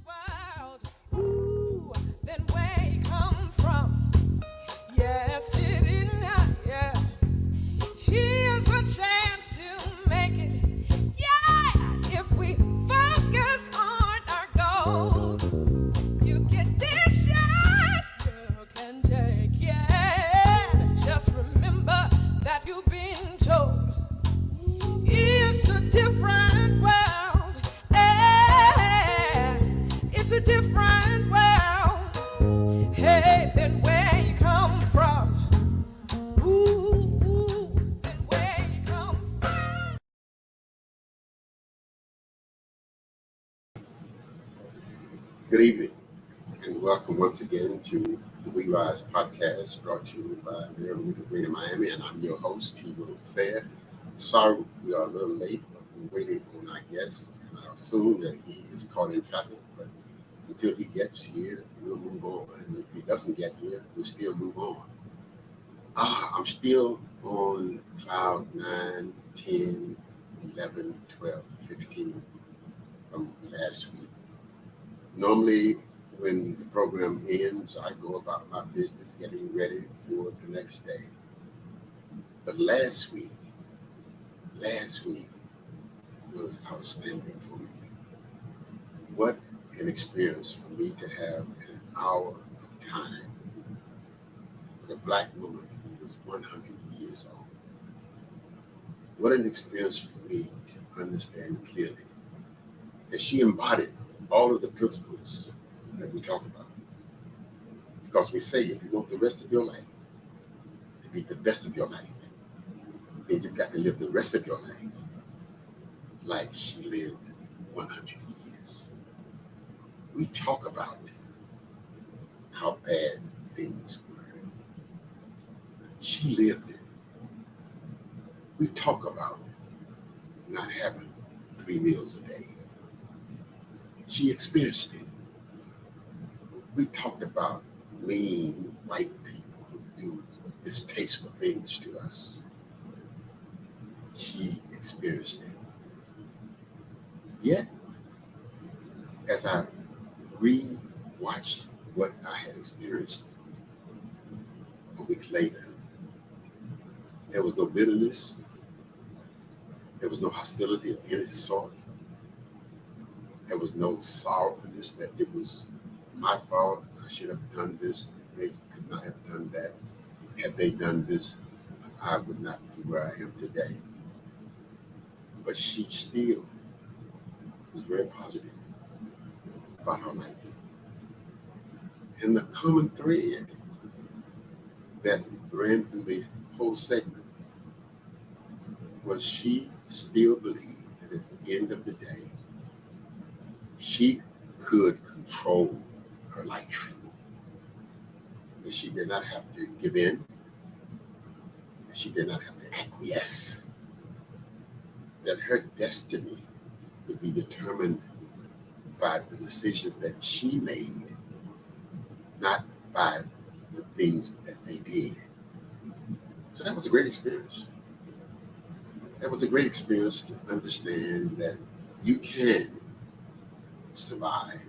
world. Ooh, then where you come from? Yes, it is not. Yeah, here's a chance to make it. Yeah, if we focus on our goals, you can dish it, you can take. Yeah, just remember that you've been told it's a different world. It's a different world. Hey, then where you come from? Ooh, then where you come from? Good evening, and welcome once again to the We Rise podcast brought to you by the Urban League of Greater Miami, and I'm your host, Willard Fair. Sorry we are a little late, but we're waiting on our guest, and I assume that he is caught in traffic, but until he gets here, we'll move on, and if he doesn't get here, we'll still move on. I'm still on cloud 9, 10, 11, 12, 15 from last week. Normally, when the program ends, I go about my business getting ready for the next day. But last week was outstanding for me. What an experience for me to have an hour of time with a Black woman who was 100 years old. What an experience for me to understand clearly that she embodied all of the principles that we talk about. Because we say if you want the rest of your life to be the best of your life, then you've got to live the rest of your life like she lived 100 years. We talk about how bad things were. She lived it. We talk about not having 3 meals a day. She experienced it. We talked about mean white people who do distasteful things to us. She experienced it. Yet, as I re-watched what I had experienced a week later, there was no bitterness, there was no hostility of any sort, there was no sorrowfulness that it was my fault, I should have done this, they could not have done that. Had they done this, I would not be where I am today. But she still was very positive about her life. And the common thread that ran through the whole segment was she still believed that at the end of the day, she could control her life. That she did not have to give in, that she did not have to acquiesce, that her destiny would be determined by the decisions that she made, not by the things that they did. So that was a great experience. That was a great experience to understand that you can survive.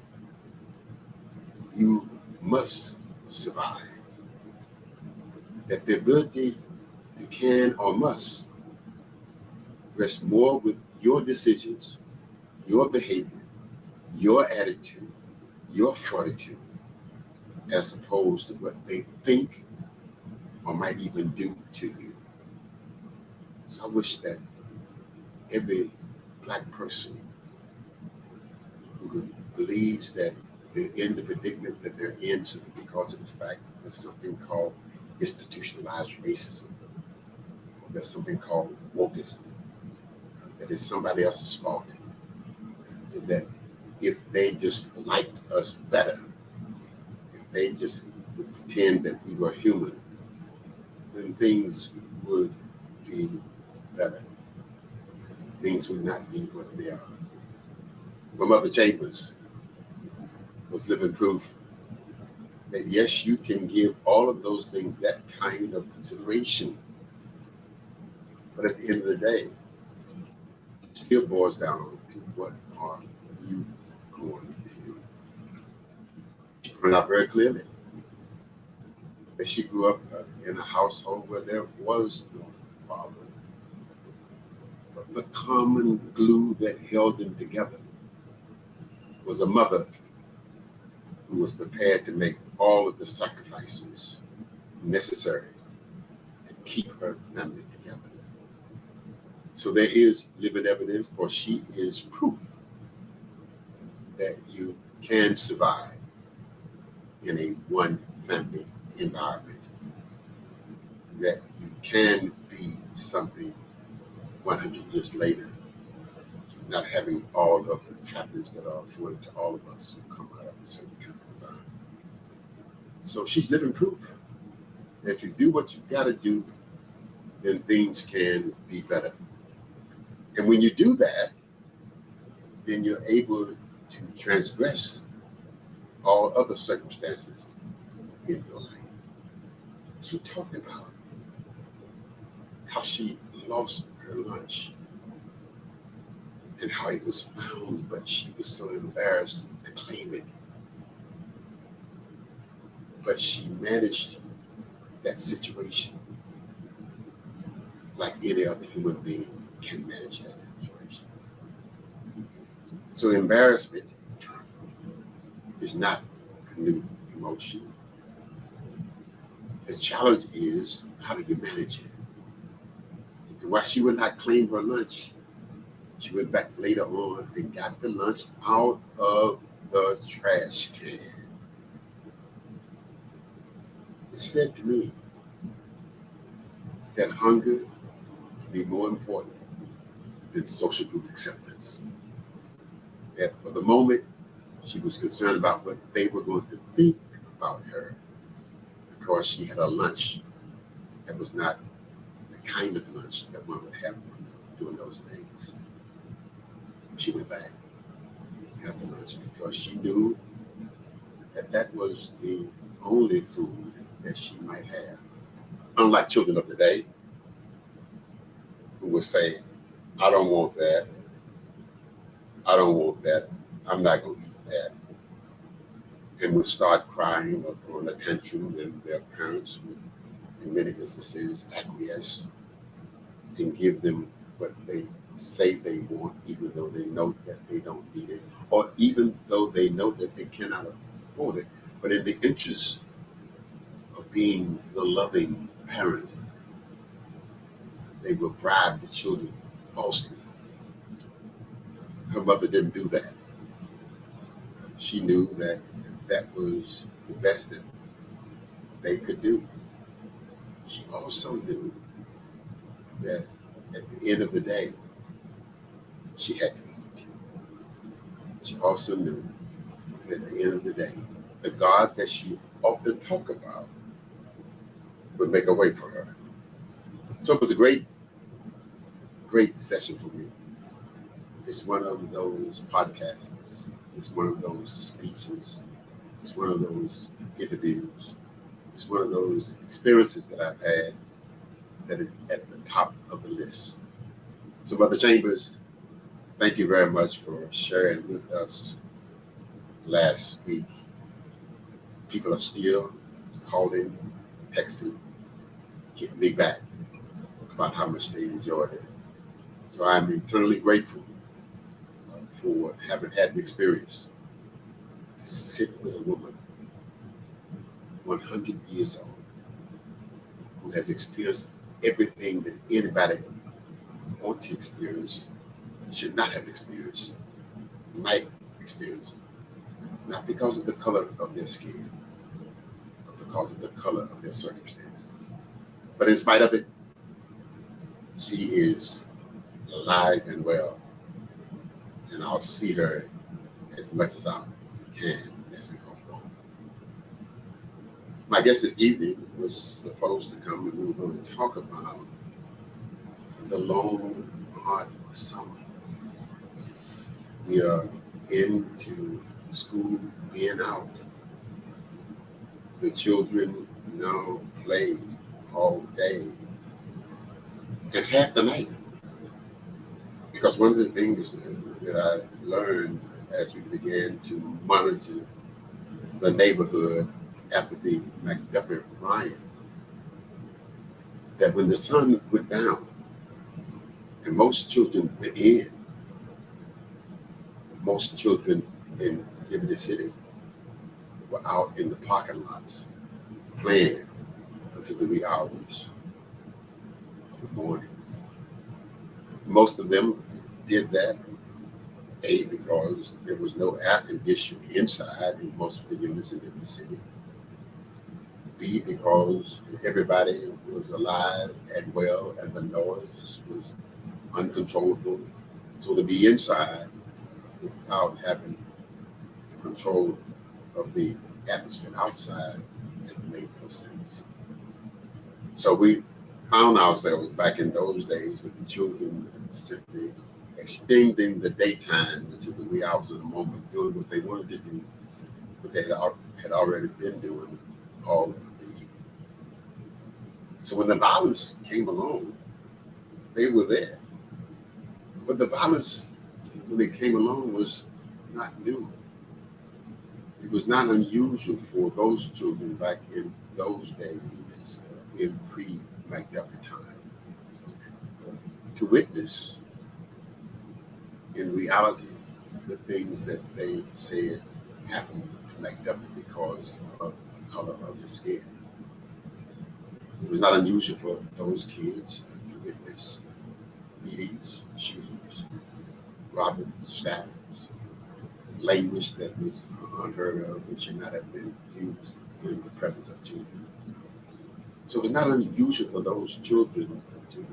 You must survive. That the ability to can or must rests more with your decisions, your behavior, your attitude, your fortitude, as opposed to what they think or might even do to you. So I wish that every Black person who believes that they're in the predicament that they're in simply because of the fact that there's something called institutionalized racism, or there's something called wokeism, that is somebody else's fault, that if they just liked us better, if they just would pretend that we were human, then things would be better. Things would not be what they are. My Mother Chambers was living proof that yes, you can give all of those things that kind of consideration, but at the end of the day, it still boils down to what are you going to do. pointed out very clearly that she grew up in a household where there was no father. But the common glue that held them together was a mother who was prepared to make all of the sacrifices necessary to keep her family together. So there is living evidence, for she is proof that you can survive in a one family environment, that you can be something 100 years later, not having all of the trappings that are afforded to all of us who come out of a certain kind of environment. So she's living proof that if you do what you've got to do, then things can be better. And when you do that, then you're able to transgress all other circumstances in your life. She talked about how she lost her lunch and how it was found, but she was so embarrassed to claim it. But she managed that situation like any other human being can manage that situation. So embarrassment is not a new emotion. The challenge is, how do you manage it? And while she would not claim her lunch, she went back later on and got the lunch out of the trash can. It said to me that hunger can be more important than social group acceptance. That for the moment, she was concerned about what they were going to think about her because she had a lunch that was not the kind of lunch that one would have during those days. She went back and got the lunch because she knew that that was the only food that she might have. Unlike children of today, who would say, I don't want that. I don't want that. I'm not going to eat that. And would start crying or throwing a tantrum, and their parents would, in many instances, acquiesce and give them what they say they want, even though they know that they don't need it, or even though they know that they cannot afford it. But in the interest of being the loving parent, they would bribe the children falsely. Her mother didn't do that. She knew that that was the best that they could do. She also knew that at the end of the day, she had to eat. She also knew that at the end of the day, the God that she often talked about would make a way for her. So it was a great session for me. It's one of those podcasts. It's one of those speeches. It's one of those interviews. It's one of those experiences that I've had that is at the top of the list. So, Brother Chambers, thank you very much for sharing with us last week. People are still calling, texting, hitting me back about how much they enjoyed it. So I'm eternally grateful for having had the experience to sit with a woman 100 years old who has experienced everything that anybody would want to experience, should not have experienced, might experience, not because of the color of their skin, but because of the color of their circumstances. But in spite of it, she is alive and well, and I'll see her as much as I can as we go forward. My guest this evening was supposed to come, and we were going to talk about the long, hard summer. We are into school being out. The children now play all day and half the night. Because one of the things that I learned as we began to monitor the neighborhood after the McDuffie riot, that when the sun went down and most children went in, most children in Liberty City were out in the parking lots playing until the wee hours of the morning. Most of them did that, A, because there was no air conditioning inside in most of the units in Liberty City. B, because everybody was alive and well and the noise was uncontrollable. So to be inside without having the control of the atmosphere outside simply made no sense. So we found ourselves back in those days with the children simply extending the daytime into the wee hours of the moment, doing what they wanted to do, but they had already been doing all of the evening. So when the violence came along, they were there. But the violence, when it came along, was not new. It was not unusual for those children back in those days, in pre-McDuffie time, to witness in reality the things that they said happened to McDuffie because of the color of his skin. It was not unusual for those kids to witness beatings, shootings, robbing, stabbings, language that was unheard of and should not have been used in the presence of children. So it was not unusual for those children to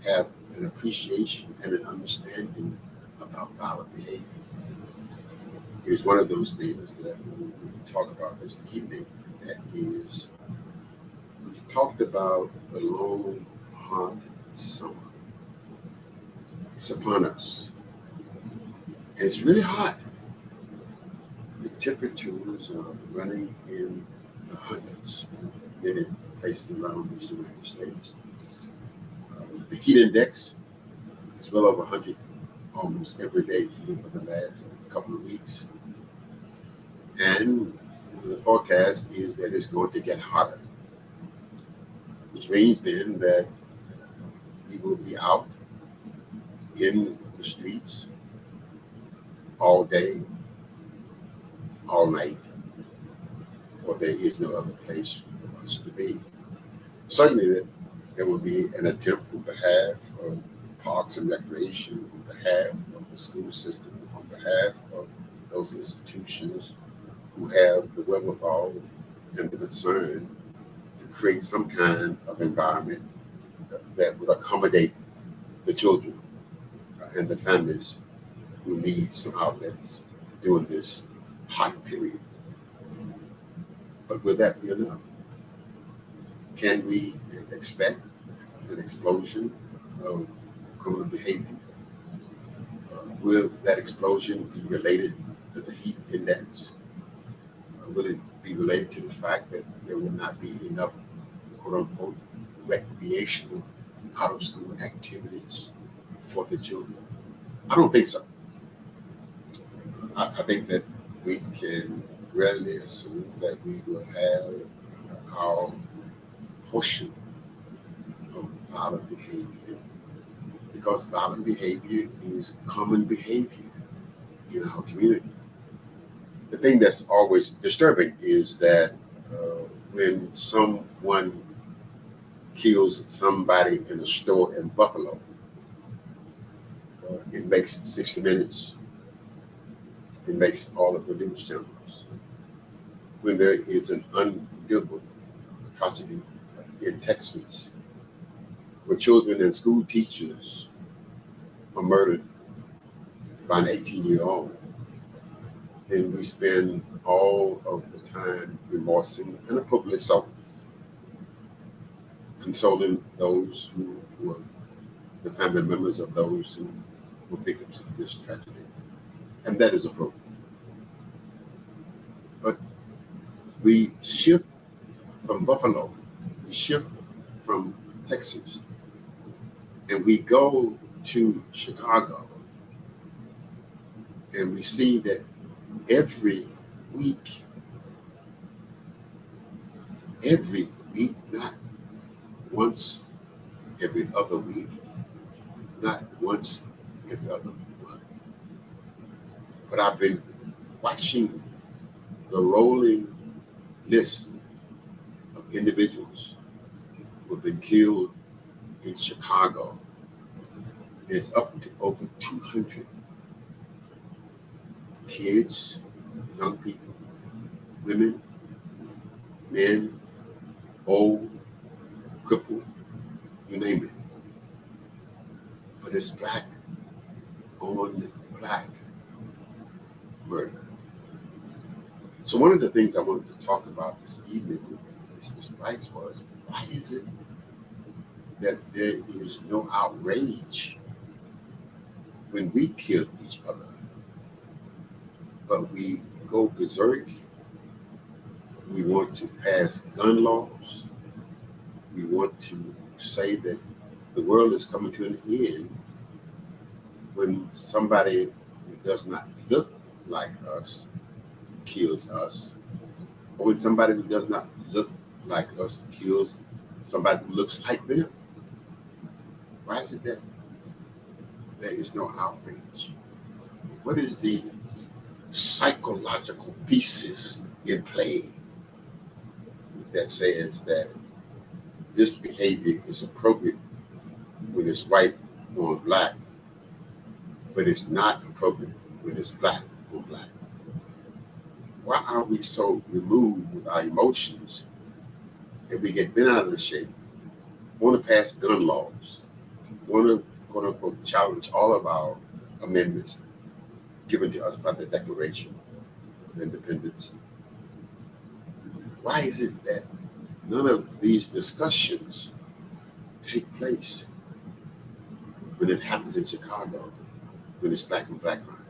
have an appreciation and an understanding about violent behavior. It is one of those things that we talk about this evening. That is, we've talked about the long, hot summer. It's upon us. And it's really hot. The temperatures are running in the hundreds in many places around the United States. The heat index is well over 100 almost every day here for the last couple of weeks. And the forecast is that it's going to get hotter, which means then that we will be out in the streets all day, all night, for there is no other place for us to be. Certainly there will be an attempt on behalf of Parks and Recreation, on behalf of the school system, on behalf of those institutions who have the wherewithal and the concern to create some kind of environment that will accommodate the children and the families who need some outlets during this hot period. But will that be enough? Can we expect an explosion of criminal behavior? Will that explosion be related to the heat index? Will it be related to the fact that there will not be enough, quote unquote, recreational out of school activities for the children? I don't think so. I think that we can readily assume that we will have our portion of violent behavior, because violent behavior is common behavior in our community. The thing that's always disturbing is that when someone kills somebody in a store in Buffalo, it makes 60 Minutes. It makes all of the news channels. When there is an unforgivable atrocity in Texas, where children and school teachers are murdered by an 18-year-old, then we spend all of the time remorsing, and appropriately so, consoling those who were the family members of those who were victims of this tragedy. And that is appropriate. But we shift from Buffalo, we shift from Texas, and we go to Chicago, and we see that every week every week, not once every other week, not once every other month. But I've been watching the rolling list of individuals who have been killed in Chicago. It's up to over 200 kids, young people, women, men, old, crippled, you name it. But it's black on black murder. So one of the things I wanted to talk about this evening with Mr. Spikes was, why is it that there is no outrage when we kill each other, but we go berserk? We want to pass gun laws. We want to say that the world is coming to an end when somebody who does not look like us kills us, or when somebody who does not look like us kills somebody who looks like them. Why is it that there is no outrage? What is the psychological thesis in play that says that this behavior is appropriate when it's white on black, but it's not appropriate when it's black on black? Why are we so removed with our emotions that we get bent out of the shape, want to pass gun laws, want to, quote unquote, challenge all of our amendments given to us by the Declaration of Independence? Why is it that none of these discussions take place when it happens in Chicago, when it's black on black crime?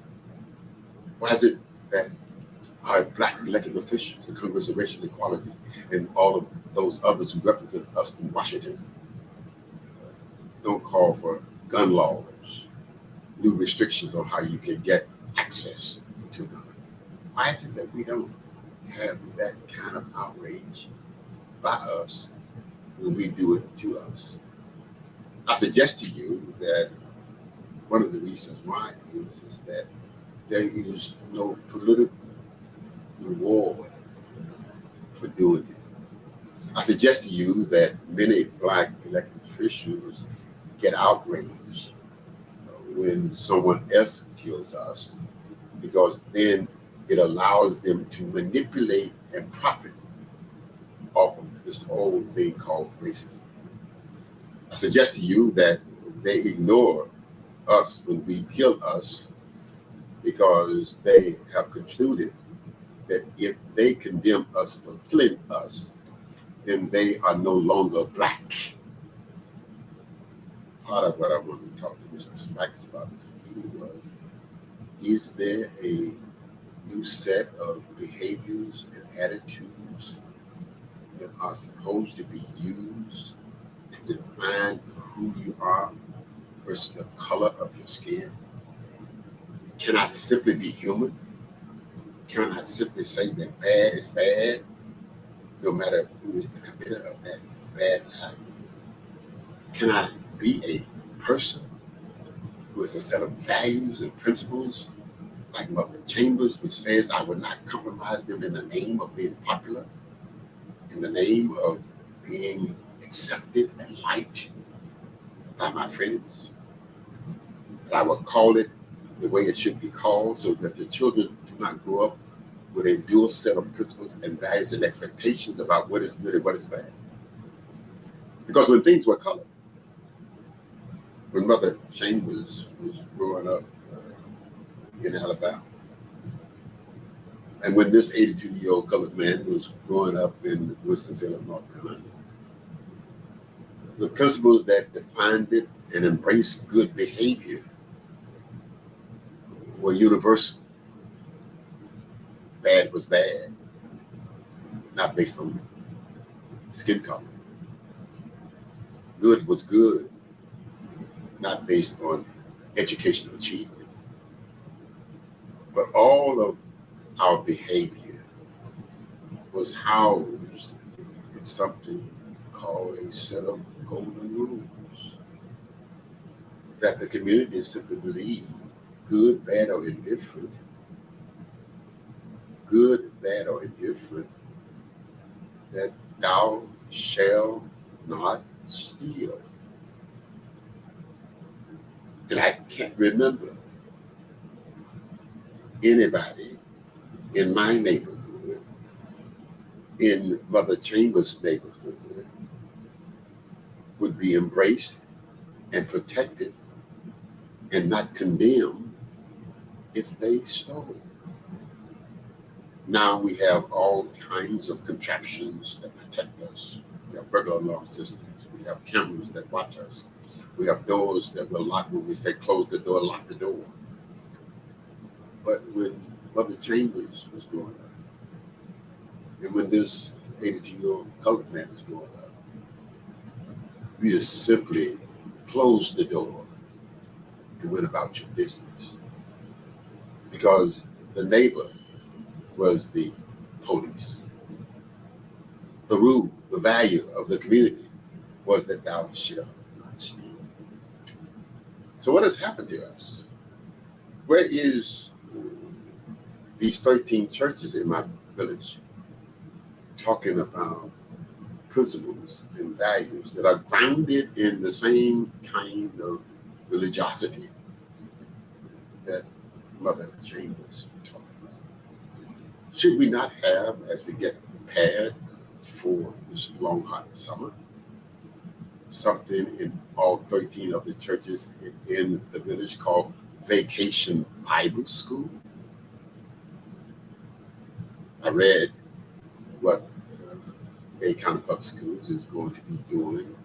Why is it that our black elected officials, the Congress of Racial Equality, and all of those others who represent us in Washington don't call for gun laws, new restrictions on how you can get access to them? Why is it that we don't have that kind of outrage by us when we do it to us? I suggest to you that one of the reasons why is that there is no political reward for doing it. I suggest to you that many black elected officials get outraged when someone else kills us, because then it allows them to manipulate and profit off of this whole thing called racism. I suggest to you that they ignore us when we kill us because they have concluded that if they condemn us for killing us, then they are no longer black. Part of what I wanted to talk to Mr. Spikes about this evening was, is there a new set of behaviors and attitudes that are supposed to be used to define who you are versus the color of your skin? Can I simply be human? Can I simply say that bad is bad, no matter who is the committer of that bad act? Can I be a person who has a set of values and principles like Mother Chambers, which says I would not compromise them in the name of being popular, in the name of being accepted and liked by my friends? That I would call it the way it should be called, so that the children do not grow up with a dual set of principles and values and expectations about what is good and what is bad. Because when things were colored, when Mother Chambers was growing up in Alabama, and when this 82-year-old colored man was growing up in Winston-Salem, North Carolina, the principles that defined it and embraced good behavior were universal. Bad was bad, not based on skin color. Good was good, not based on educational achievement. But all of our behavior was housed in created something called a set of golden rules that the community simply believed, good, bad, or indifferent, good, bad, or indifferent, that thou shalt not steal. And I can't remember anybody in my neighborhood, in Mother Chambers' neighborhood, would be embraced and protected and not condemned if they stole. Now we have all kinds of contraptions that protect us. We have burglar alarm systems. We have cameras that watch us. We have doors that will lock when we say close the door, lock the door. But when Mother Chambers was growing up, and when this 82-year-old colored man was growing up, we just simply closed the door and went about your business. Because the neighbor was the police. The rule, the value of the community was that thou shalt not steal. So what has happened to us? Where is these 13 churches in my village talking about principles and values that are grounded in the same kind of religiosity that Mother Chambers talked about? Should we not have, as we get prepared for this long hot summer, something in all 13 of the churches in the village called Vacation Bible School? I read what Bay County Public Schools is going to be doing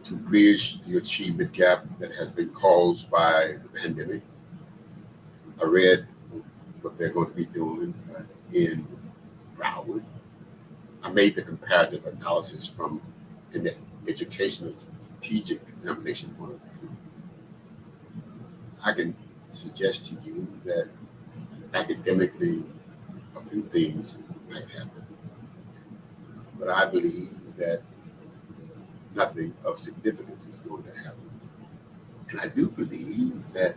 to bridge the achievement gap that has been caused by the pandemic. I read what they're going to be doing in Broward. I made the comparative analysis from an educational strategic examination point of view. I can suggest to you that academically a few things might happen. But I believe that nothing of significance is going to happen. And I do believe that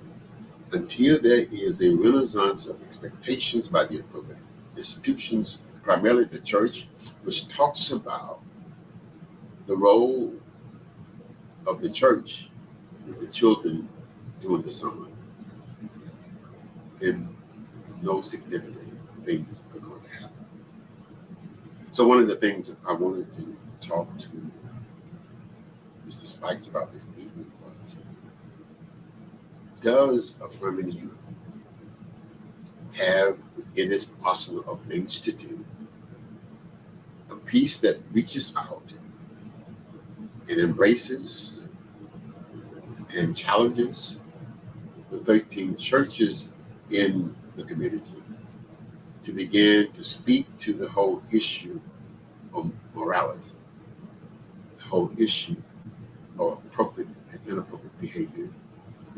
until there is a renaissance of expectations by the appropriate institutions, primarily the church, which talks about the role of the church with the children during the summer, then no significant things are going to happen. So one of the things I wanted to talk to Mr. Spikes about this evening was, does affirming youth have within its arsenal of things to do a piece that reaches out and embraces and challenges the 13 churches in the community to begin to speak to the whole issue of morality, the whole issue of appropriate and inappropriate behavior,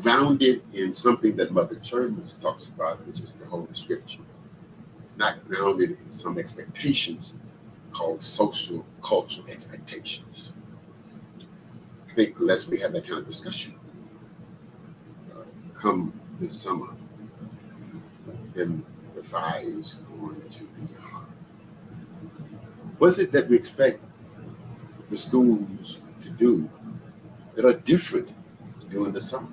grounded in something that Mother Chambers talks about, which is the Holy Scripture, not grounded in some expectations called social, cultural expectations. I think unless we have that kind of discussion come this summer, then the fire is going to be hot. What is it that we expect the schools to do that are different during the summer?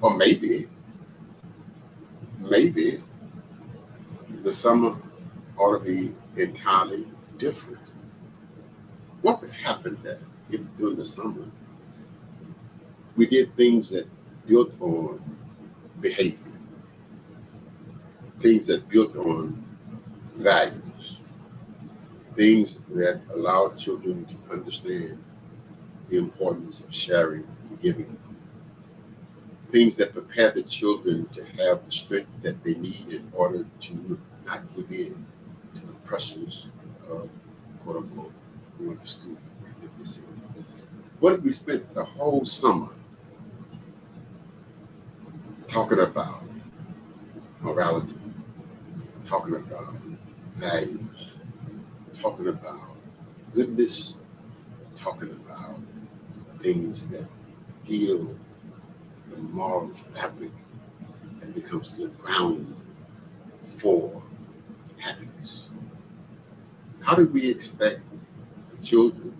Or maybe the summer ought to be entirely different. What would happen that if during the summer we did things that built on behavior, things that built on values, things that allowed children to understand the importance of sharing and giving, things that prepare the children to have the strength that they need in order to not give in to the pressures of, quote unquote, going to school and live this city. What if we spent the whole summer talking about morality, talking about values, talking about goodness, talking about things that heal the moral fabric that becomes the ground for happiness. How do we expect the children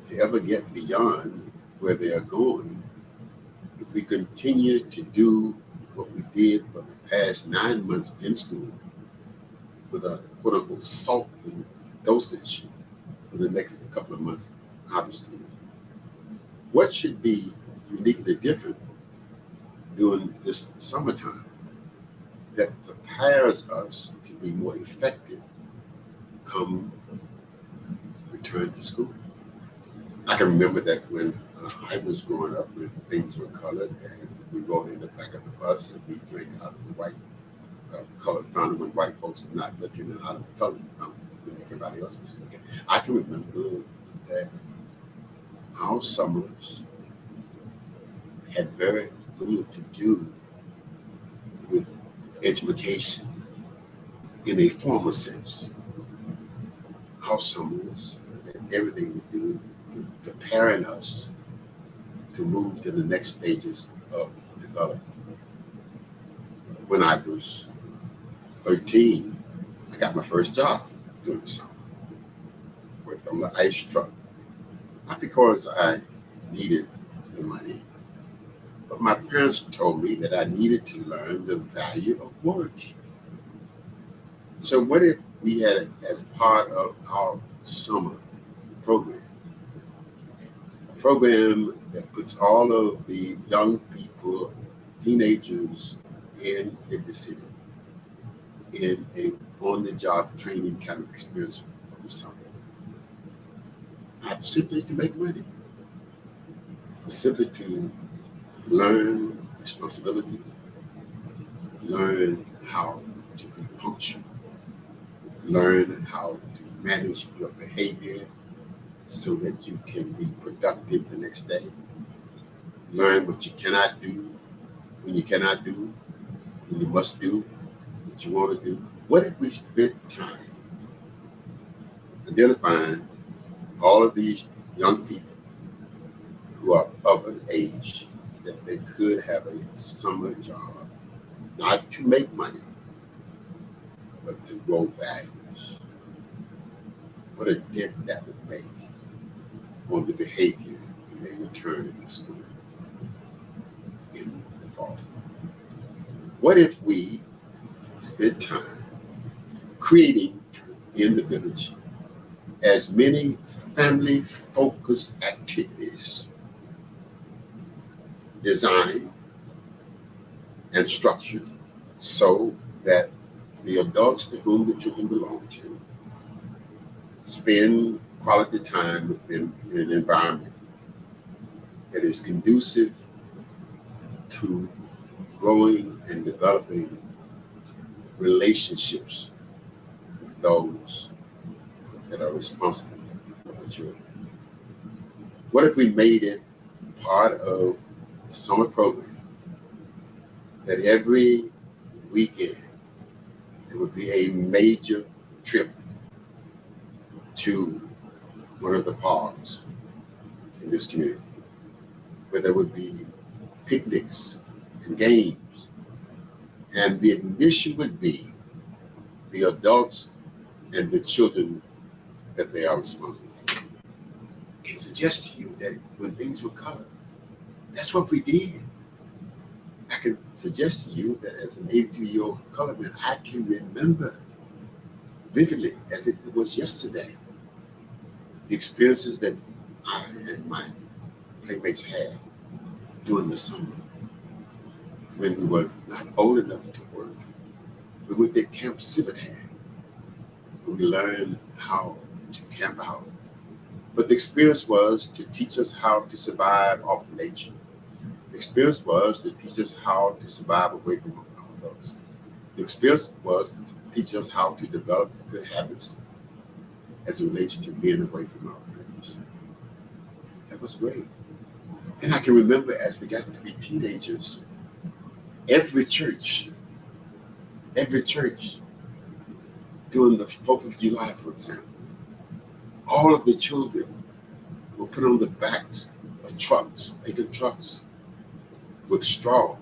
to ever get beyond where they are going if we continue to do what we did for the past 9 months in school with a quote unquote salt and dosage for the next couple of months out of school? What should be uniquely different during this summertime that prepares us to be more effective come return to school? I can remember that when I was growing up, when things were colored and we rode in the back of the bus and we drank out of the white colored fountain when white folks were not looking, and out of the colored fountain when everybody else was looking. I can remember that our summers had very little to do with education in a formal sense. Our summers had everything to do with preparing us to move to the next stages of development. When I was 13, I got my first job during the summer. Worked on the ice truck. Not because I needed the money, but my parents told me that I needed to learn the value of work. So what if we had, as part of our summer program, a program that puts all of the young people, teenagers in the city in a on-the-job training kind of experience for the summer? Not simply to make money, but simply to learn responsibility, learn how to be punctual, learn how to manage your behavior so that you can be productive the next day, learn what you cannot do, when you cannot do, when you must do, what you want to do. What if we spent time identifying all of these young people who are of an age that they could have a summer job, not to make money, but to grow values? What a dent that would make on the behavior when they return to school in the fall. What if we spent time creating in the village as many family-focused activities designed and structured so that the adults to whom the children belong to spend quality time with them in an environment that is conducive to growing and developing relationships with those that are responsible for the children? What if we made it part of the summer program that every weekend there would be a major trip to one of the parks in this community, where there would be picnics and games, and the admission would be the adults and the children that they are responsible for? I can suggest to you that when things were colored, that's what we did. I can suggest to you that as an 82-year-old colored man, I can remember vividly as it was yesterday the experiences that I and my playmates had during the summer when we were not old enough to work. We went to Camp Civitan, where we learned how to camp out. But the experience was to teach us how to survive off nature. The experience was to teach us how to survive away from our adults. The experience was to teach us how to develop good habits as it relates to being away from our parents. That was great. And I can remember as we got to be teenagers, every church doing the 4th of July, for example, All of the children were put on the backs of trucks, big trucks, with straw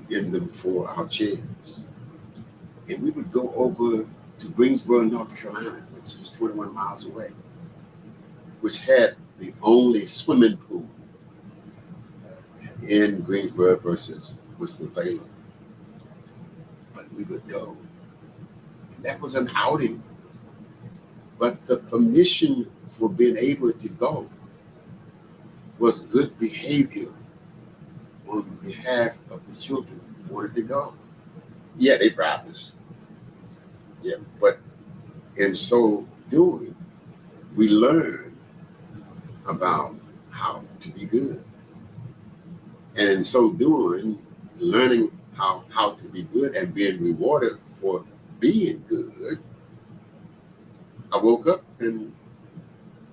in them for our chairs. And we would go over to Greensboro, North Carolina, which is 21 miles away, which had the only swimming pool in Greensboro versus Winston-Salem. But we would go. And that was an outing. But the permission for being able to go was good behavior on behalf of the children who wanted to go. Yeah, they bribed us. Yeah, but in so doing, we learned about how to be good. And in so doing, learning how to be good and being rewarded for being good, I woke up and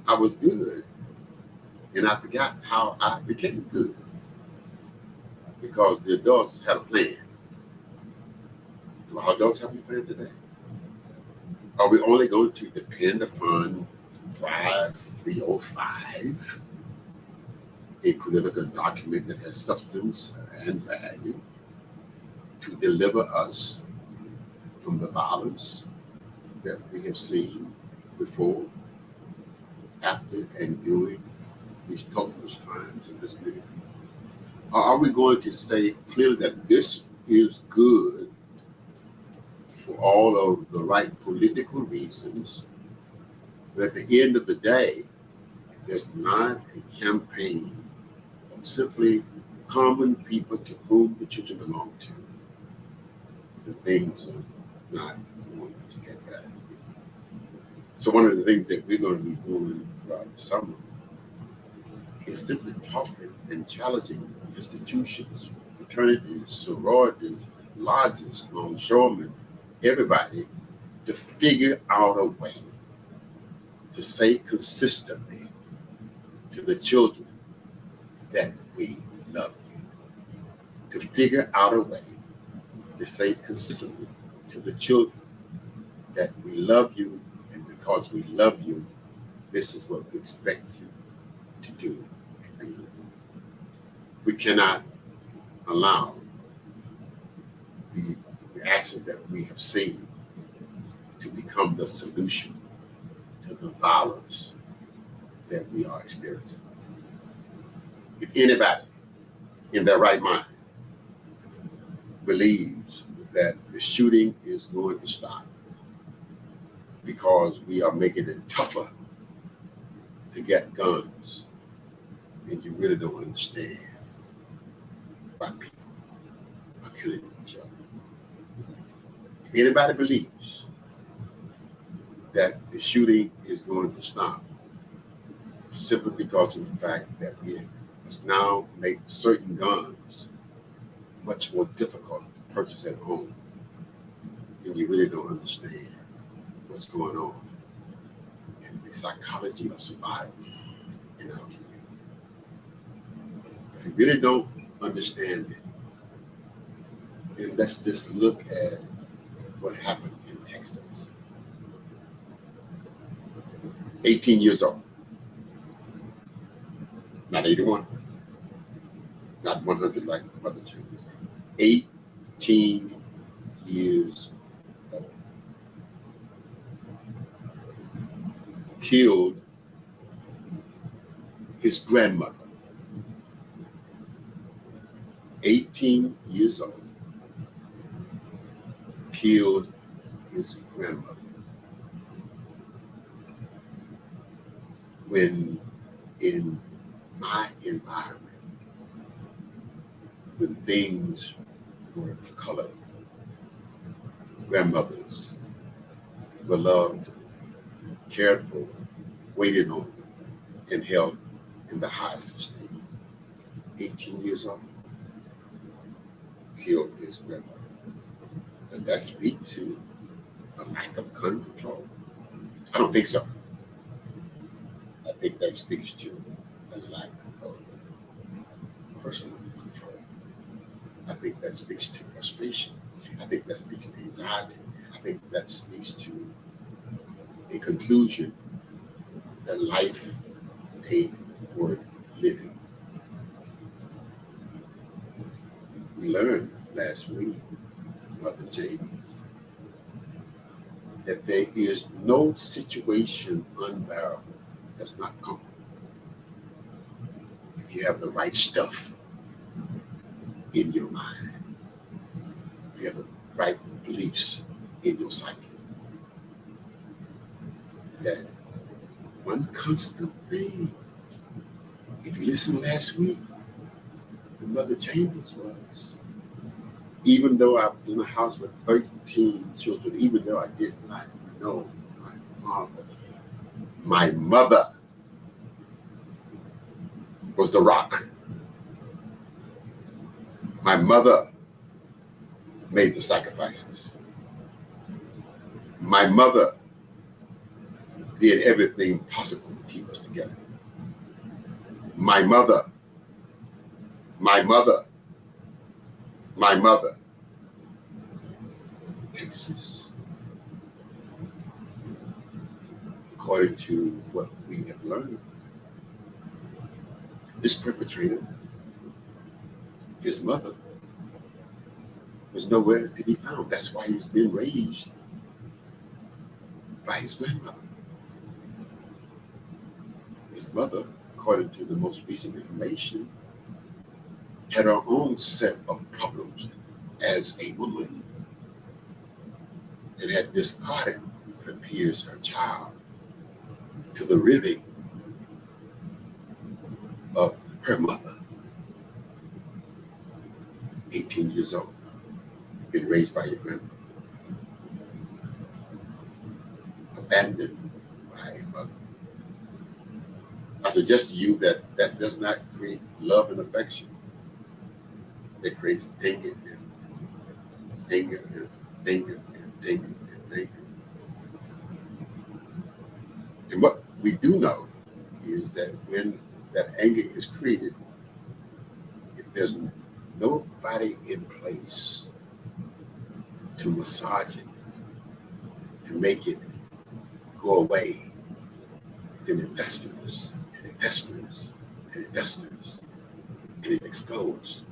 I was good. And I forgot how I became good. Because the adults had a plan. Do our adults have a plan today? Are we only going to depend upon 5305, a political document that has substance and value, to deliver us from the violence that we have seen before, after, and during these totalist times in this community? Or are we going to say clearly that this is good for all of the right political reasons, but at the end of the day, there's not a campaign of simply common people to whom the children belong to, and things are not going to get better. So one of the things that we're going to be doing throughout the summer is simply talking and challenging institutions, fraternities, sororities, lodges, longshoremen, everybody, to figure out a way to say consistently to the children that we love you. To figure out a way to say consistently to the children that we love you, and because we love you, this is what we expect you to do and be. We cannot allow the actions that we have seen to become the solution to the violence that we are experiencing. If anybody in their right mind believes that the shooting is going to stop because we are making it tougher to get guns, then you really don't understand why people are killing each other. If anybody believes that the shooting is going to stop simply because of the fact that we must now make certain guns much more difficult to purchase at home, then you really don't understand what's going on and the psychology of survival in our community. If you really don't understand it, then let's just look at what happened in Texas. 18 years old, not 81, not 100 like Mother Jones. 18 years old. Killed his grandmother. 18 years old. Killed his grandmother. When in my environment, when things were colored, grandmothers were loved, cared for, waited on, and held in the highest esteem. 18 years old, killed his grandmother. Does that speak to a lack of gun control? I don't think so. I think that speaks to a lack of personal control. I think that speaks to frustration. I think that speaks to anxiety. I think that speaks to a conclusion that life ain't worth living. We learned last week, Mother James, that there is no situation unbearable that's not comfortable if you have the right stuff in your mind, if you have the right beliefs in your psyche. That one constant thing, if you listened last week, the Mother Chambers was, even though I was in a house with 13 children, even though I did not know my father, my mother was the rock. My mother made the sacrifices. My mother did everything possible to keep us together. My mother takes us, according to what we have learned. This perpetrator, his mother, was nowhere to be found. That's why he's been raised by his grandmother. His mother, according to the most recent information, had her own set of problems as a woman and had discarded, it appears, her child to the living of her mother, 18 years old, been raised by your grandmother, abandoned by a mother. I suggest to you that that does not create love and affection. It creates anger and anger and anger and anger and anger. And what we do know is that when that anger is created, if there's nobody in place to massage it, to make it go away, then investors and investors and investors, and it explodes.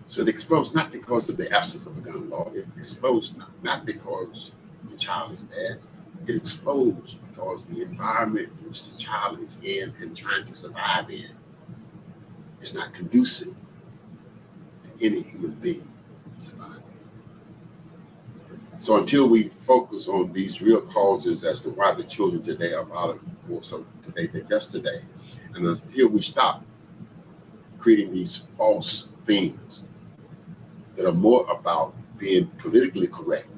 So it explodes not because of the absence of a gun law. It explodes not because the child is bad. It explodes because the environment in which the child is in and trying to survive in is not conducive to any human being surviving. So until we focus on these real causes as to why the children today are violent more so today than yesterday, and until we stop creating these false things that are more about being politically correct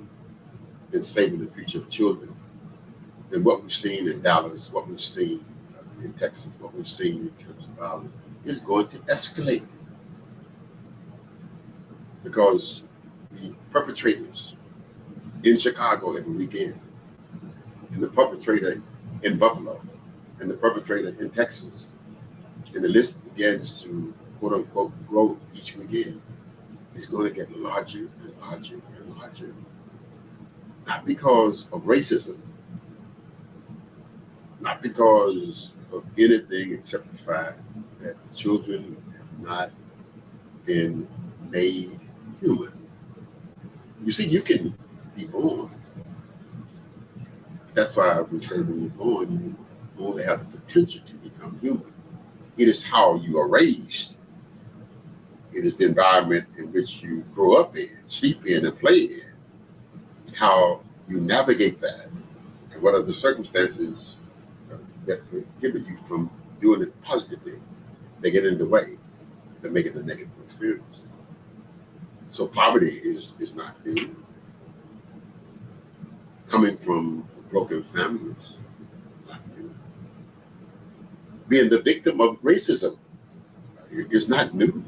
than saving the future of children, then what we've seen in Dallas, what we've seen in Texas, what we've seen in terms of violence is going to escalate. Because the perpetrators in Chicago every weekend, and the perpetrator in Buffalo, and the perpetrator in Texas, and the list begins to quote unquote grow each weekend, is going to get larger and larger and larger. Not because of racism, not because of anything except the fact that children have not been made human. You see, you can be born. That's why we say when you're born, you only have the potential to become human. It is how you are raised. It is the environment in which you grow up in, sleep in, and play in, and how you navigate that, and what are the circumstances that prohibit you from doing it positively. They get in the way, that make it a negative experience. So poverty is not new. Coming from broken families, not new. Being the victim of racism is not new.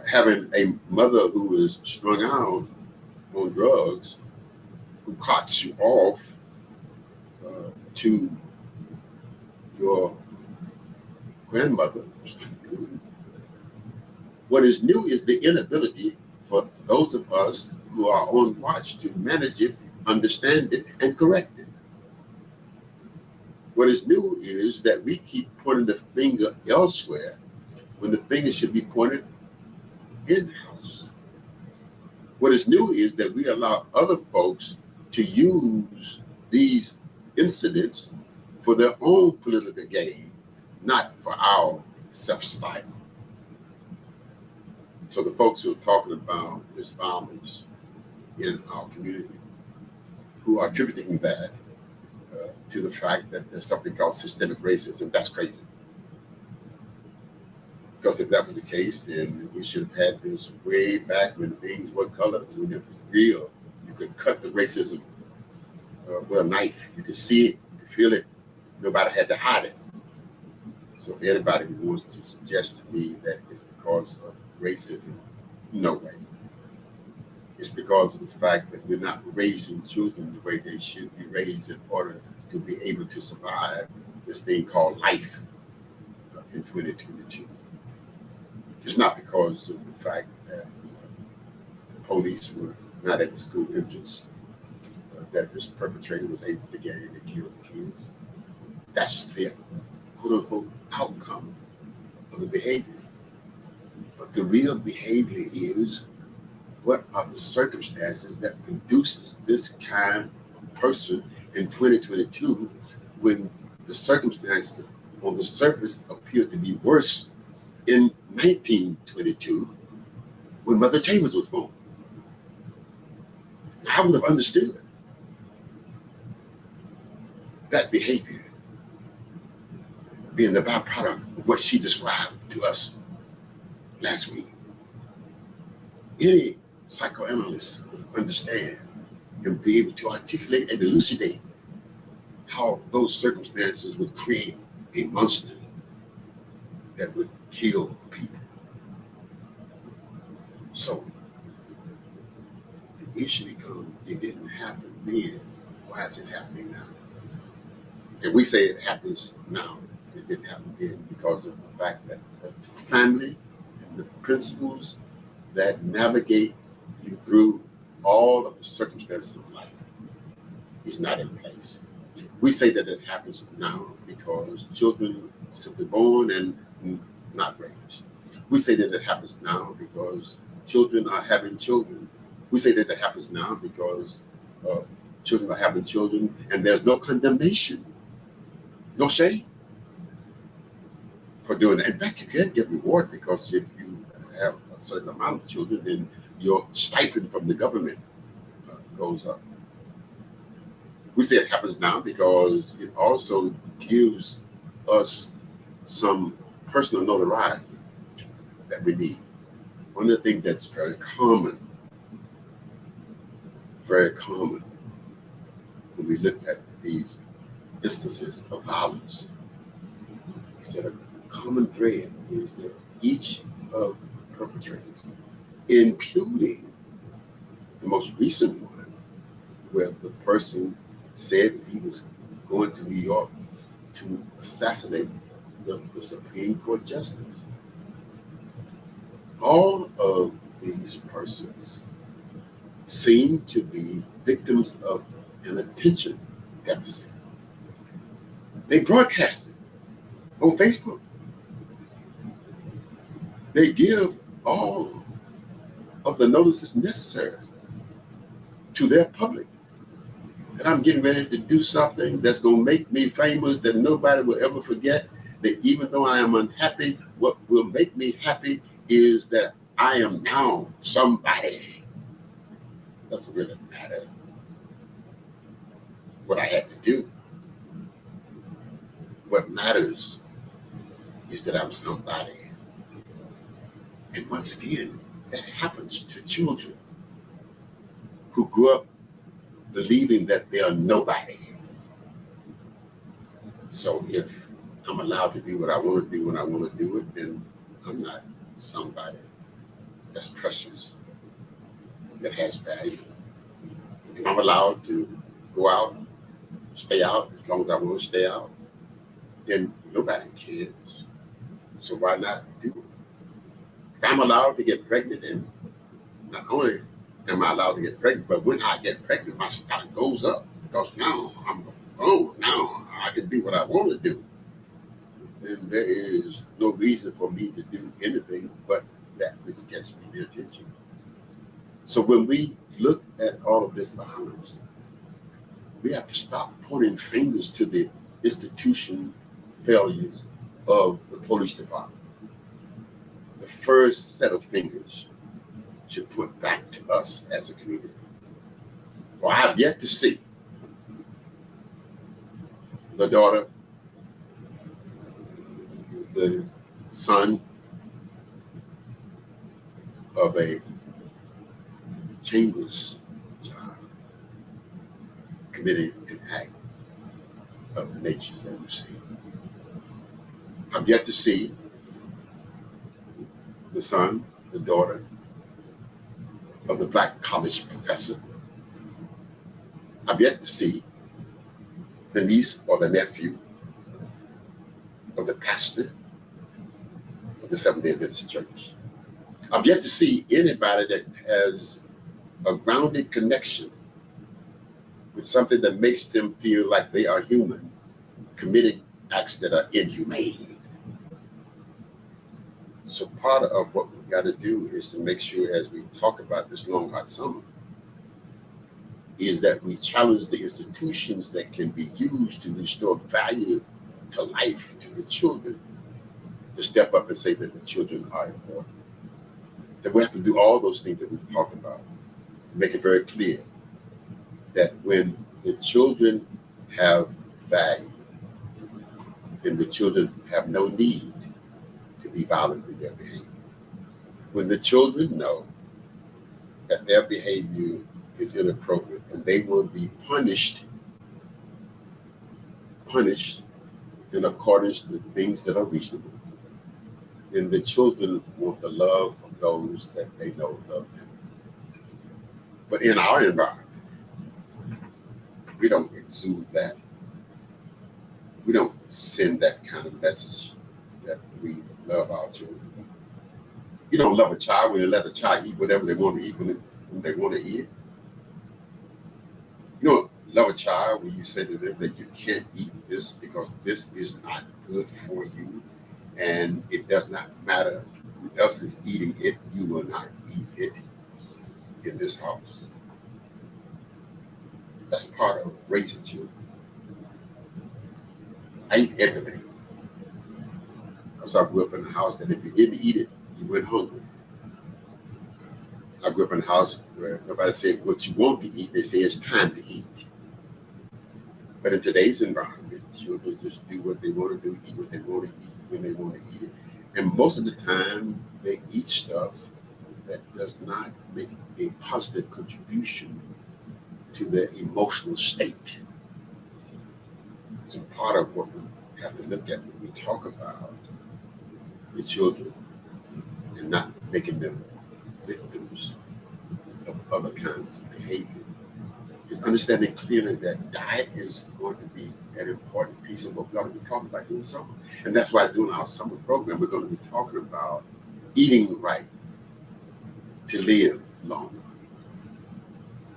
Having a mother who is strung out on drugs, who cuts you off to your grandmother, is not new. What is new is the inability for those of us who are on watch to manage it, understand it, and correct it. What is new is that we keep pointing the finger elsewhere when the finger should be pointed in-house. What is new is that we allow other folks to use these incidents for their own political gain, not for our self-survival. So the folks who are talking about this violence in our community, who are attributing that to the fact that there's something called systemic racism, that's crazy. Because if that was the case, then we should have had this way back when things were colored, when it was real. You could cut the racism with a knife. You could see it, you could feel it. Nobody had to hide it. So if anybody who wants to suggest to me that it's because of racism, no way. It's because of the fact that we're not raising children the way they should be raised in order to be able to survive this thing called life in 2022. It's not because of the fact that the police were not at the school entrance that this perpetrator was able to get in and kill the kids. That's the quote-unquote outcome of the behavior. But the real behavior is, what are the circumstances that produces this kind of person in 2022 when the circumstances on the surface appear to be worse in 1922 when Mother Chambers was born? I would have understood that behavior being the byproduct of what she described to us last week. Any psychoanalyst would understand and be able to articulate and elucidate how those circumstances would create a monster that would kill people. So the issue becomes, it didn't happen then. Why is it happening now? And we say it happens now. It didn't happen then because of the fact that the family and the principles that navigate you through all of the circumstances of life is not in place. We say that it happens now because children are simply born and not raised. We say that it happens now because children are having children. We say that it happens now because children are having children and there's no condemnation, no shame for doing that. In fact, you can get reward because if you have a certain amount of children, then your stipend from the government goes up. We say it happens now because it also gives us some personal notoriety that we need. One of the things that's very common when we look at these instances of violence is that a common thread is that each of the perpetrators, including the most recent one, where the person said he was going to New York to assassinate the Supreme Court Justice. All of these persons seem to be victims of an attention deficit. They broadcast it on Facebook. They give all of the notices necessary to their public. And I'm getting ready to do something that's going to make me famous that nobody will ever forget. That even though I am unhappy, what will make me happy is that I am now somebody. Doesn't really matter what I had to do. What matters is that I'm somebody. And once again, that happens to children who grew up believing that they are nobody. So if I'm allowed to do what I want to do when I want to do it, then I'm not somebody. That's precious. That has value. If I'm allowed to go out, stay out as long as I want to stay out, then nobody cares. So why not do it? If I'm allowed to get pregnant, and not only am I allowed to get pregnant, but when I get pregnant, my stock goes up because now I'm grown. Now I can do what I want to do, then there is no reason for me to do anything but that which gets me the attention. So when we look at all of this violence, we have to stop pointing fingers to the institution failures of the police department. The first set of fingers should point back to us as a community. For I have yet to see the daughter, the son of a Chambers child committing an act of the natures that we've seen. I've yet to see the son, the daughter of the black college professor. I've yet to see the niece or the nephew of the pastor of the Seventh-day Adventist Church. I've yet to see anybody that has a grounded connection with something that makes them feel like they are human, committing acts that are inhumane. So part of what we've got to do is to make sure, as we talk about this long hot summer, is that we challenge the institutions that can be used to restore value to life to the children, to step up and say that the children are important. That we have to do all those things that we've talked about to make it very clear that when the children have value, then the children have no need to be violent in their behavior. When the children know that their behavior is inappropriate and they will be punished in accordance to things that are reasonable, then the children want the love of those that they know love them. But in our environment, we don't exude that. We don't send that kind of message that we love our children. You don't love a child when you let a child eat whatever they want to eat when they want to eat it. You don't love a child when you say to them that you can't eat this because this is not good for you, and it does not matter who else is eating it, you will not eat it in this house. That's part of raising children. I eat everything because I grew up in a house that if you didn't eat it, you went hungry. I grew up in a house where nobody said what you want to eat, they say it's time to eat. But in today's environment, children just do what they want to do, eat what they want to eat when they want to eat it. And most of the time, they eat stuff that does not make a positive contribution to their emotional state. So part of what we have to look at when we talk about the children and not making them victims of other kinds of behavior is understanding clearly that diet is going to be an important piece of what we're going to be talking about during the summer. And that's why during our summer program, we're going to be talking about eating right to live long.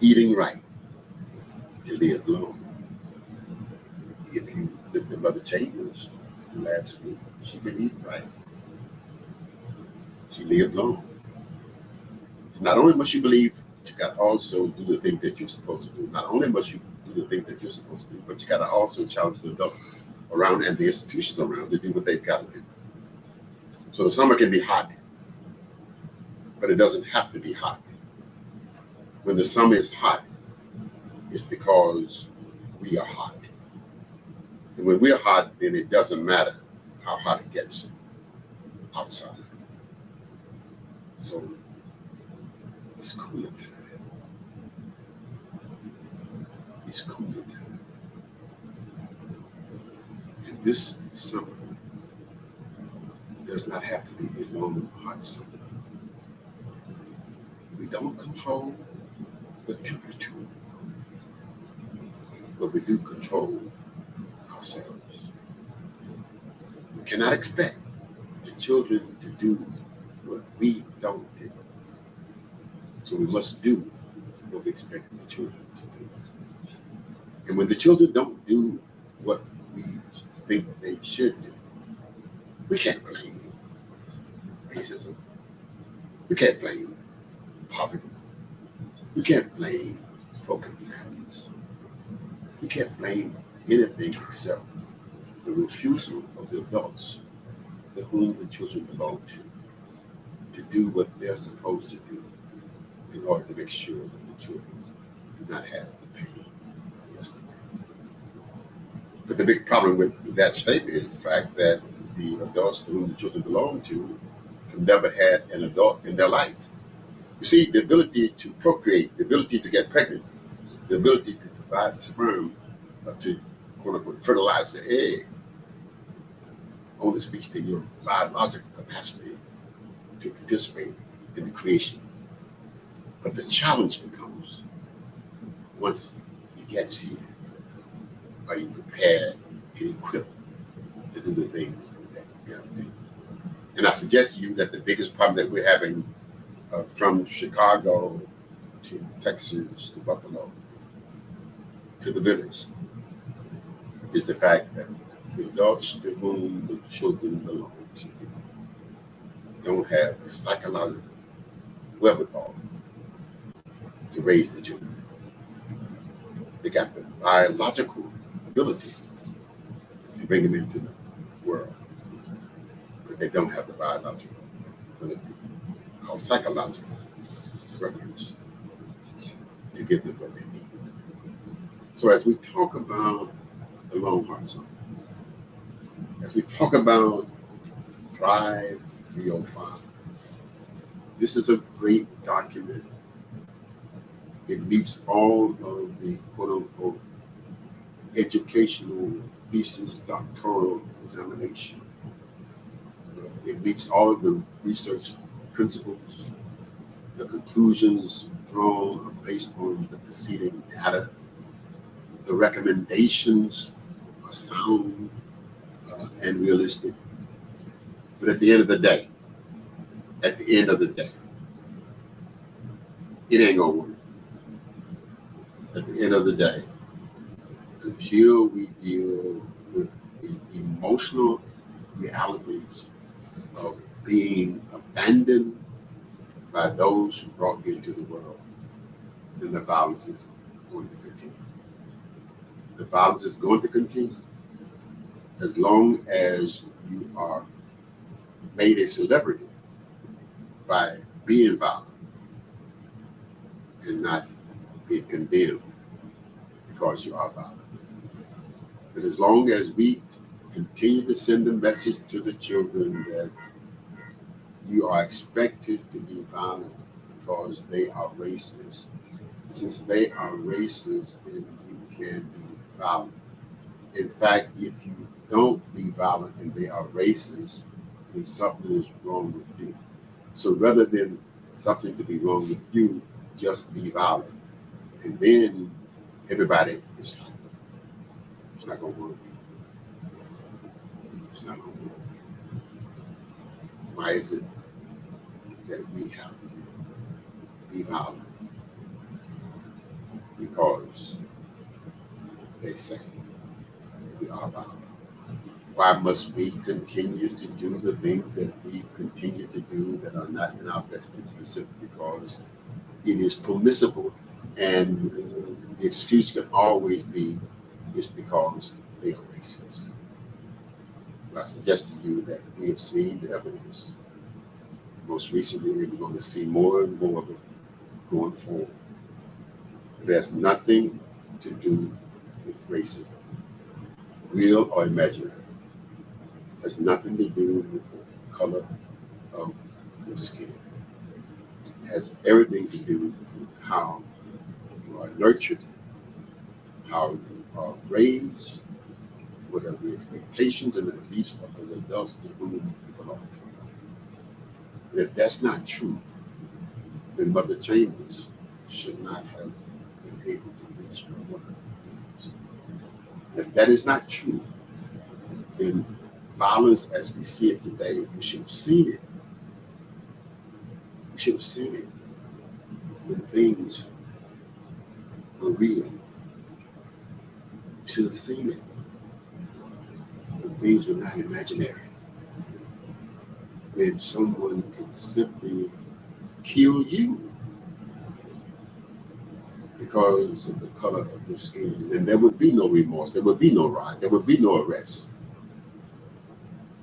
Eating right to live long. If you looked at Mother Chambers last week, she been eating right. She lived long. So not only must you believe, but you got to also do the things that you're supposed to do. Not only must you do the things that you're supposed to do, but you got to also challenge the adults around and the institutions around to do what they've got to do. So the summer can be hot, but it doesn't have to be hot. When the summer is hot, it's because we are hot. And when we're hot, then it doesn't matter how hot it gets outside. So it's cooler time. It's cooler time. And this summer does not have to be a long, hot summer. We don't control the temperature, but we do control ourselves. We cannot expect the children to do what we don't do. So we must do what we expect the children to do. And when the children don't do what we think they should do. We can't blame racism. We can't blame poverty. We can't blame broken families. We can't blame anything except the refusal of the adults to whom the children belong to do what they're supposed to do in order to make sure that the children do not have the pain of yesterday. But the big problem with that statement is the fact that the adults to whom the children belong to have never had an adult in their life. You see, the ability to procreate, the ability to get pregnant, the ability to provide sperm, to quote unquote fertilize the egg, only speaks to your biological capacity to participate in the creation. But the challenge becomes, once he gets here, are you prepared and equipped to do the things that you've got to do? And I suggest to you that the biggest problem that we're having from Chicago to Texas to Buffalo to the village is the fact that the adults to whom the children belong to don't have the psychological wherewithal to raise the children. They got the biological ability to bring them into the world, but they don't have the biological ability, called psychological reference, to give them what they need. So as we talk about the Longhorn Song, as we talk about Drive 305, this is a great document. It meets all of the quote-unquote educational thesis, doctoral examination. It meets all of the research principles. The conclusions drawn are based on the preceding data. The recommendations are sound and realistic. But at the end of the day, it ain't gonna work. At the end of the day, until we deal with the emotional realities of being abandoned by those who brought you into the world, then the violence is going to continue. The violence is going to continue as long as you are made a celebrity by being violent and not being condemned because you are violent. But as long as we continue to send a message to the children that you are expected to be violent because they are racist, since they are racist, then you can be violent. In fact, if you don't be violent and they are racist, then something is wrong with you. So rather than something to be wrong with you, just be violent. And then everybody is happy. It's not going to work. It's not going to work. Why is it that we have to be violent? Because they say we are violent. Why must we continue to do the things that we continue to do that are not in our best interest simply because it is permissible? And the excuse can always be it's because they are racist. I suggest to you that we have seen the evidence. Most recently, we're going to see more and more of it going forward. It has nothing to do with racism, real or imaginary. It has nothing to do with the color of your skin. It has everything to do with how you are nurtured, how you are raised, what are the expectations and the beliefs of the adults to whom you belong to. And if that's not true, then Mother Chambers should not have been able to reach her 100 years. If that is not true, then violence as we see it today, we should have seen it. We should have seen it when things were real. We should have seen it things were not imaginary. When someone could simply kill you because of the color of your skin, and there would be no remorse, there would be no riot, there would be no arrest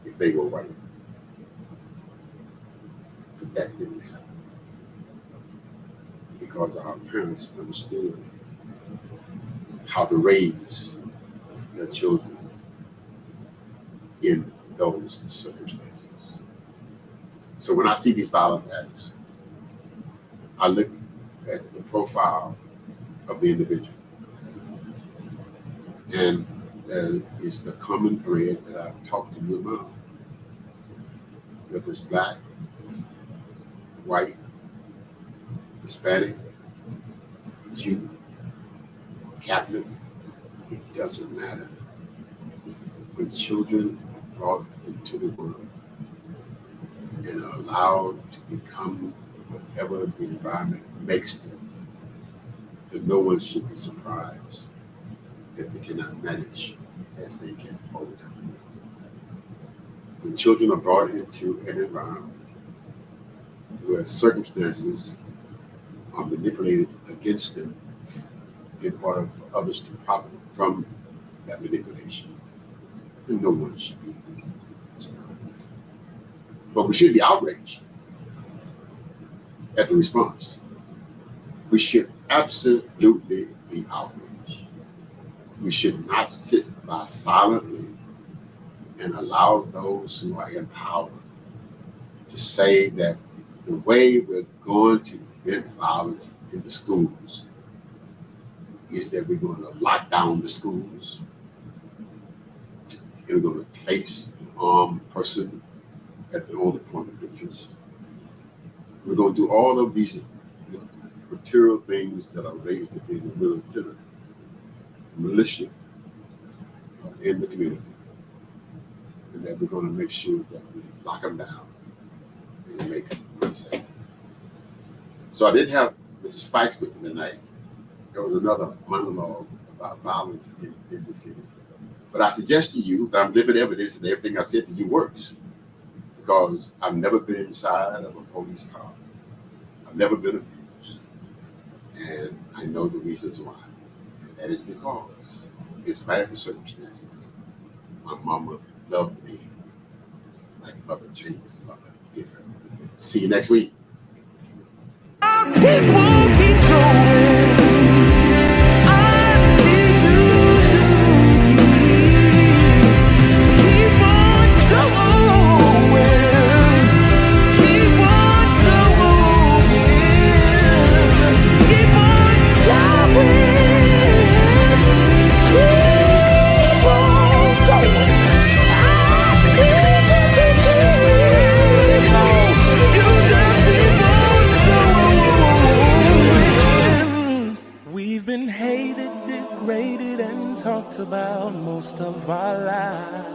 if they were white. But that didn't happen because our parents understood how to raise their children in those circumstances. So when I see these violent acts, I look at the profile of the individual. And there is the common thread that I've talked to you about. Whether it's black, white, Hispanic, Jew, Catholic, it doesn't matter. When children are brought into the world and are allowed to become whatever the environment makes them, then no one should be surprised that they cannot manage as they get older. When children are brought into an environment where circumstances are manipulated against them in order for others to profit from that manipulation, then no one should be surprised. But we should be outraged at the response. We should absolutely be outraged. We should not sit by silently and allow those who are in power to say that the way we're going to prevent violence in the schools is that we're going to lock down the schools and we're going to place an armed person at the only point of interest. We're going to do all of these material things that are related to being a military, militia in the community. And that we're going to make sure that we lock them down and make them unsafe. So I didn't have Mr. Spikes with me tonight. There was another monologue about violence in the city. But I suggest to you that I'm living evidence that everything I said to you works. Because I've never been inside of a police car. I've never been abused. And I know the reasons why. And that is because, in spite of the circumstances, my mama loved me like Mother Chambers' mother did her. See you next week. About most of our lives,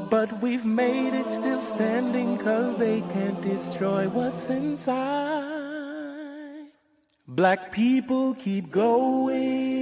but we've made it still standing 'cause they can't destroy what's inside. Black people keep going.